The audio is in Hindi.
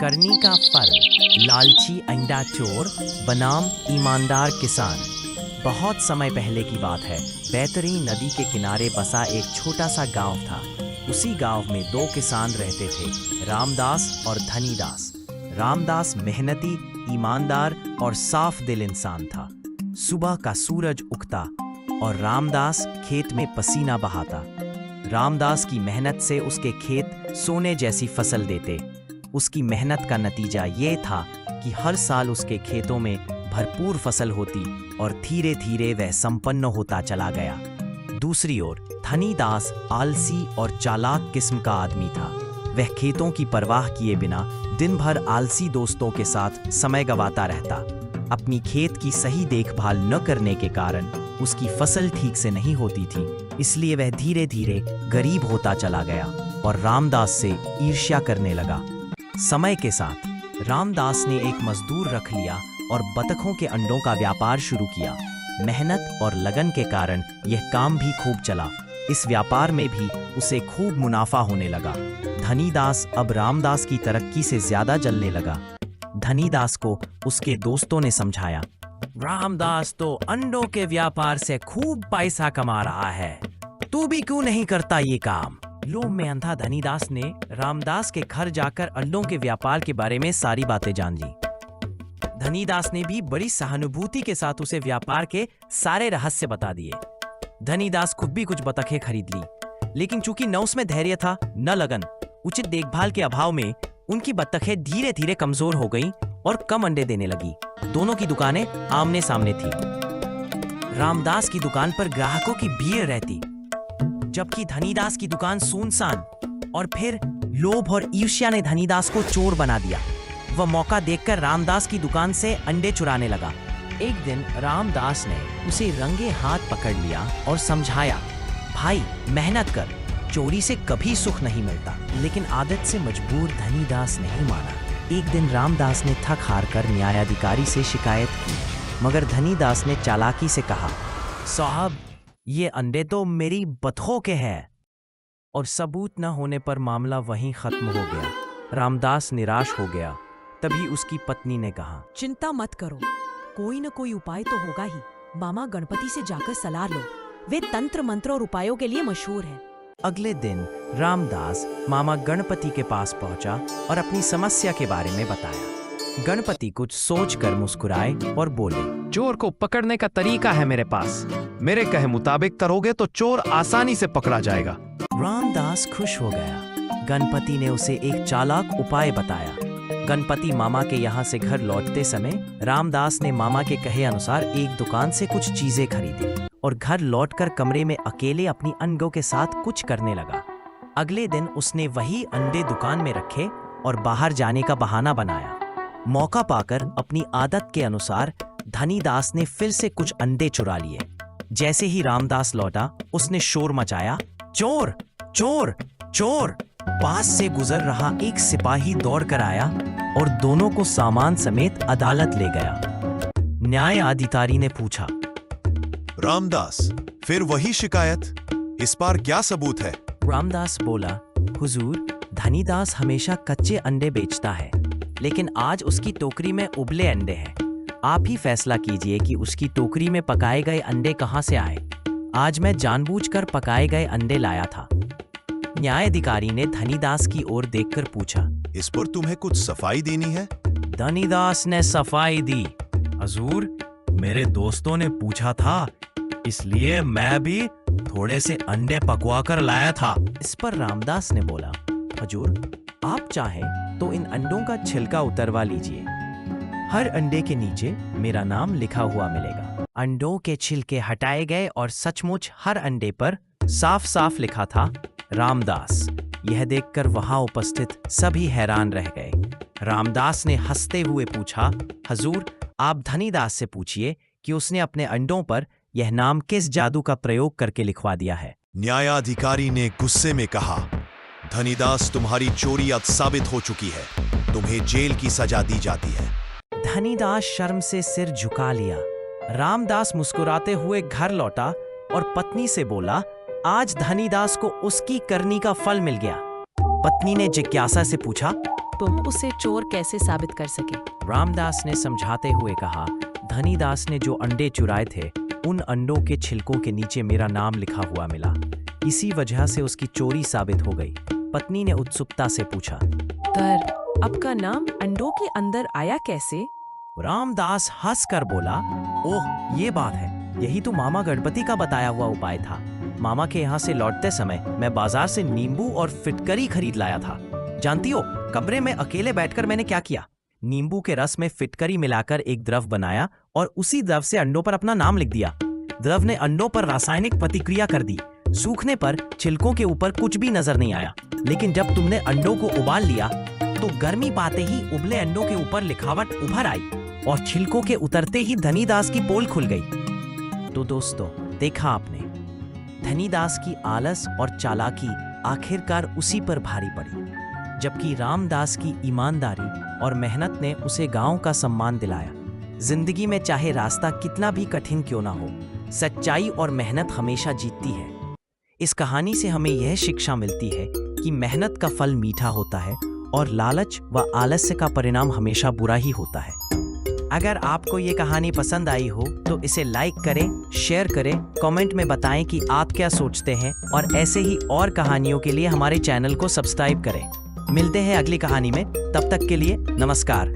करनी का फल, लालची अंडा चोर बनाम ईमानदार किसान। बहुत समय पहले की बात है। बैतरणी नदी के किनारे बसा एक छोटा सा गांव था। उसी गांव में दो किसान रहते थे, रामदास और धनीदास। रामदास मेहनती, ईमानदार और साफ दिल इंसान था। सुबह का सूरज उगता और रामदास खेत में पसीना बहाता। रामदास की मेहनत से उसके खेत सोने जैसी फसल देते। उसकी मेहनत का नतीजा ये था कि हर साल उसके खेतों में भरपूर फसल होती और धीरे धीरे वह संपन्न होता चला गया। दूसरी ओर धनीदास आलसी और चालाक किस्म का आदमी था। वह खेतों की परवाह किए बिना दिन भर आलसी दोस्तों के साथ समय गंवाता रहता। अपनी खेत की सही देखभाल न करने के कारण उसकी फसल ठीक से नहीं होती थी, इसलिए वह धीरे धीरे गरीब होता चला गया और रामदास से ईर्ष्या करने लगा। समय के साथ रामदास ने एक मजदूर रख लिया और बतखों के अंडों का व्यापार शुरू किया। मेहनत और लगन के कारण यह काम भी खूब चला। इस व्यापार में भी उसे खूब मुनाफा होने लगा। धनीदास अब रामदास की तरक्की से ज्यादा जलने लगा। धनीदास को उसके दोस्तों ने समझाया, रामदास तो अंडों के व्यापार से खूब पैसा कमा रहा है, तू भी क्यों नहीं करता ये काम। लोभ में अंधा धनीदास ने रामदास के घर जाकर अंडों के व्यापार के बारे में सारी बातें जान ली। धनीदास ने भी बड़ी सहानुभूति के साथ उसे व्यापार के सारे रहस्य बता दिए। धनीदास खुद भी कुछ बतखें खरीद ली, लेकिन चूंकि न उसमें धैर्य था न लगन, उचित देखभाल के अभाव में उनकी बतखें धीरे धीरे कमजोर हो गईं और कम अंडे देने लगी। दोनों की दुकानें आमने सामने थी। रामदास की दुकान पर ग्राहकों की भीड़ रहती, जबकि धनीदास की दुकान सुनसान। और फिर लोभ और ईर्ष्या ने धनीदास को चोर बना दिया। वह मौका देखकर रामदास की दुकान से अंडे चुराने लगा। एक दिन रामदास ने उसे रंगे हाथ पकड़ लिया और समझाया, भाई मेहनत कर, चोरी से कभी सुख नहीं मिलता। लेकिन आदत से मजबूर धनीदास नहीं माना। एक दिन रामदास ने थक हार कर न्यायाधिकारी से शिकायत की, मगर धनीदास ने चालाकी से कहा, साहब ये अंडे तो मेरी बतखों के हैं। और सबूत न होने पर मामला वहीं खत्म हो गया। रामदास निराश हो गया। तभी उसकी पत्नी ने कहा, चिंता मत करो, कोई न कोई उपाय तो होगा ही। मामा गणपति से जाकर सलाह लो, वे तंत्र मंत्र और उपायों के लिए मशहूर हैं। अगले दिन रामदास मामा गणपति के पास पहुंचा और अपनी समस्या के बारे में बताया। गणपति कुछ सोचकर मुस्कुराए और बोले, चोर को पकड़ने का तरीका है मेरे पास। मेरे कहे मुताबिक करोगे तो चोर आसानी से पकड़ा जाएगा। रामदास खुश हो गया। गणपति ने उसे एक चालाक उपाय बताया। गणपति मामा के यहाँ से घर लौटते समय रामदास ने मामा के कहे अनुसार एक दुकान से कुछ चीजें खरीदी और घर लौटकर कमरे में अकेले अपनी अंडों के साथ कुछ करने लगा। अगले दिन उसने वही अंडे दुकान में रखे और बाहर जाने का बहाना बनाया। मौका पाकर अपनी आदत के अनुसार धनीदास ने फिर से कुछ अंडे चुरा लिए। जैसे ही रामदास लौटा, उसने शोर मचाया, चोर चोर चोर। पास से गुजर रहा एक सिपाही दौड़ कर आया और दोनों को सामान समेत अदालत ले गया। न्यायाधिकारी ने पूछा, रामदास, फिर वही शिकायत, इस बार क्या सबूत है? रामदास बोला, हुजूर, धनीदास हमेशा कच्चे अंडे बेचता है, लेकिन आज उसकी टोकरी में उबले अंडे हैं। आप ही फैसला कीजिए कि उसकी टोकरी में पकाए गए अंडे कहां से आए। आज मैं जानबूझकर पकाए गए अंडे लाया था। न्यायाधिकारी ने धनीदास की ओर देखकर पूछा, इस पर तुम्हें कुछ सफाई देनी है? धनीदास ने सफाई दी, हुजूर, मेरे दोस्तों ने पूछा था, इसलिए मैं भी थोड़े से अंडे पकवा कर लाया था। इस पर रामदास ने बोला, हुजूर, आप चाहें तो इन अंडों का छिलका उतरवा लीजिए। हर अंडे के नीचे मेरा नाम लिखा हुआ मिलेगा। अंडों के छिलके हटाए गए और सचमुच हर अंडे पर साफ साफ लिखा था, रामदास। यह देखकर वहां उपस्थित सभी हैरान रह गए। रामदास ने हंसते हुए पूछा, हुजूर, आप धनीदास से पूछिए कि उसने अपने अंडों पर यह नाम किस जादू का प्रयोग करके लिखवा दिया है। न्यायाधिकारी ने गुस्से में कहा, धनीदास, तुम्हारी चोरी अब साबित हो चुकी है, तुम्हें जेल की सजा दी जाती है। धनीदास शर्म से सिर झुका लिया। रामदास मुस्कुराते हुए घर लौटा और पत्नी से बोला, आज धनीदास को उसकी करनी का फल मिल गया। पत्नी ने जिज्ञासा से पूछा, तुम उसे चोर कैसे साबित कर सके? रामदास ने समझाते हुए कहा, धनीदास ने जो अंडे चुराए थे उन अंडों के छिलकों के नीचे मेरा नाम लिखा हुआ मिला। इसी वजह से उसकी चोरी साबित हो गई। पत्नी ने उत्सुकता से पूछा, पर आपका नाम अंडों के अंदर आया कैसे? रामदास हंसकर बोला, ओह ये बात है, यही तो मामा गणपति का बताया हुआ उपाय था। मामा के यहाँ से लौटते समय मैं बाजार से नींबू और फिटकरी खरीद लाया था। जानती हो कमरे में अकेले बैठकर मैंने क्या किया? नींबू के रस में फिटकरी मिलाकर एक द्रव बनाया और उसी द्रव से अंडों पर अपना नाम लिख दिया। द्रव ने अंडों पर रासायनिक प्रतिक्रिया कर दी। सूखने पर छिलकों के ऊपर कुछ भी नजर नहीं आया, लेकिन जब तुमने अंडों को उबाल लिया तो गर्मी पाते ही उबले अंडों के ऊपर लिखावट उभर आई और छिलकों के उतरते ही धनीदास की पोल खुल गई। तो दोस्तों, देखा आपने, धनीदास की आलस और चालाकी आखिरकार उसी पर भारी पड़ी, जबकि रामदास की ईमानदारी और मेहनत ने उसे गांव का सम्मान दिलाया। जिंदगी में चाहे रास्ता कितना भी कठिन क्यों ना हो, सच्चाई और मेहनत हमेशा जीतती है। इस कहानी से हमें यह शिक्षा मिलती है कि मेहनत का फल मीठा होता है और लालच व आलस्य का परिणाम हमेशा बुरा ही होता है। अगर आपको ये कहानी पसंद आई हो तो इसे लाइक करें, शेयर करें, कमेंट में बताएं कि आप क्या सोचते हैं और ऐसे ही और कहानियों के लिए हमारे चैनल को सब्सक्राइब करें। मिलते हैं अगली कहानी में, तब तक के लिए नमस्कार।